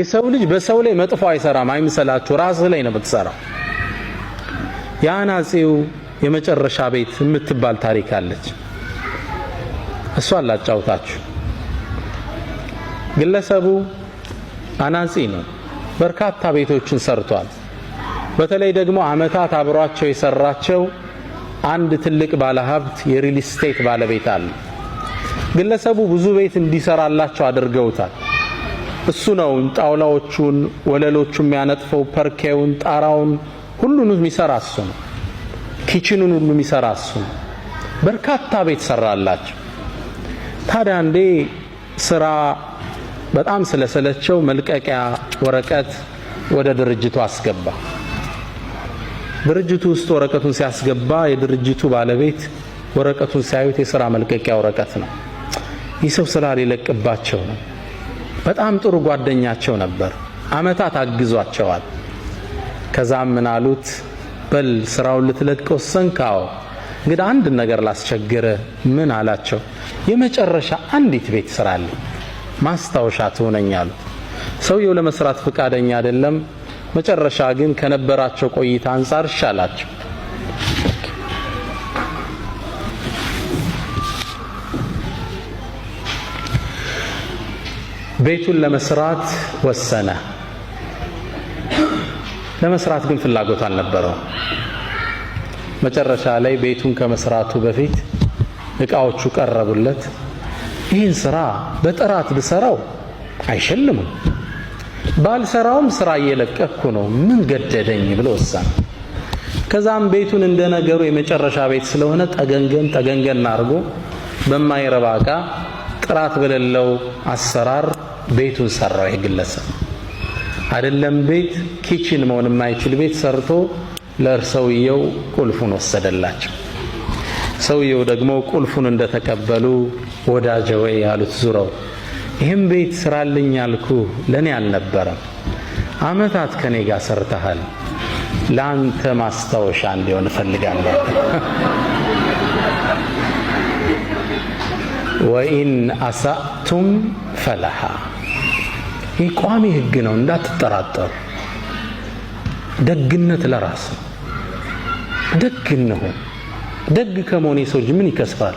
የሰው ልጅ በሰው ላይ መጥፎ አይሰራም አይምሰላችሁ፣ ራስ ላይ ነው የምትሰራው። የአናጺው የመጨረሻ ቤት የምትባል ታሪክ አለች። እሷን ላጫውታችሁ። ግለሰቡ አናጺ ነው። በርካታ ቤቶችን ሰርቷል። በተለይ ደግሞ አመታት አብሯቸው የሰራቸው አንድ ትልቅ ባለሀብት የሪል ስቴት ባለቤት አለ። ግለሰቡ ብዙ ቤት እንዲሰራላቸው አድርገውታል። እሱ ነው ጣውላዎቹን፣ ወለሎቹን የሚያነጥፈው፣ ፐርኬውን፣ ጣራውን ሁሉንም የሚሰራ እሱ ነው። ኪችኑን ሁሉ የሚሰራ እሱ ነው። በርካታ ቤት ሰራላቸው። ታዲያ አንዴ ስራ በጣም ስለሰለቸው መልቀቂያ ወረቀት ወደ ድርጅቱ አስገባ። ድርጅቱ ውስጥ ወረቀቱን ሲያስገባ የድርጅቱ ባለቤት ወረቀቱን ሲያዩት የሥራ መልቀቂያ ወረቀት ነው። ይህ ሰው ስራ ሊለቅባቸው ነው። በጣም ጥሩ ጓደኛቸው ነበር። አመታት አግዟቸዋል። ከዛም ምን አሉት? በል ስራውን ልትለቅ ወሰንካው? እንግዲህ አንድ ነገር ላስቸግረ። ምን አላቸው? የመጨረሻ አንዲት ቤት ስራልኝ ማስታወሻ ትሆነኛሉ። ሰውየው ለመስራት ፍቃደኛ አይደለም። መጨረሻ ግን ከነበራቸው ቆይታ አንፃር ይሻላቸው። ቤቱን ለመስራት ወሰነ። ለመስራት ግን ፍላጎት አልነበረው። መጨረሻ ላይ ቤቱን ከመስራቱ በፊት እቃዎቹ ቀረቡለት። ይህን ስራ በጥራት ብሰራው አይሸልምም፣ ባልሰራውም ስራ እየለቀኩ ነው፣ ምን ገደደኝ ብሎ ወሰነ። ከዛም ቤቱን እንደነገሩ የመጨረሻ ቤት ስለሆነ ጠገንገን አድርጎ በማይረባ እቃ ጥራት በሌለው አሰራር ቤቱን ሰራው። የግለሰብ አይደለም ቤት ኪችን መሆን የማይችል ቤት ሰርቶ ለእርሰውየው ቁልፉን ወሰደላቸው። ሰውየው ደግሞ ቁልፉን እንደተቀበሉ ወዳጄ ወይ ያሉት ዙረው፣ ይህም ቤት ስራልኝ ያልኩ ለኔ አልነበረም፣ አመታት ከኔ ጋር ሰርተሃል፣ ላንተ ማስታወሻ እንዲሆን እፈልጋለሁ። ወኢን አሳእቱም ፈለሃ። ይህ ቋሚ ህግ ነው፣ እንዳትጠራጠሩ። ደግነት ለራስ ነው። ደግ እንሁን። ደግ ከመሆን የሰው ልጅ ምን ይከስፋል?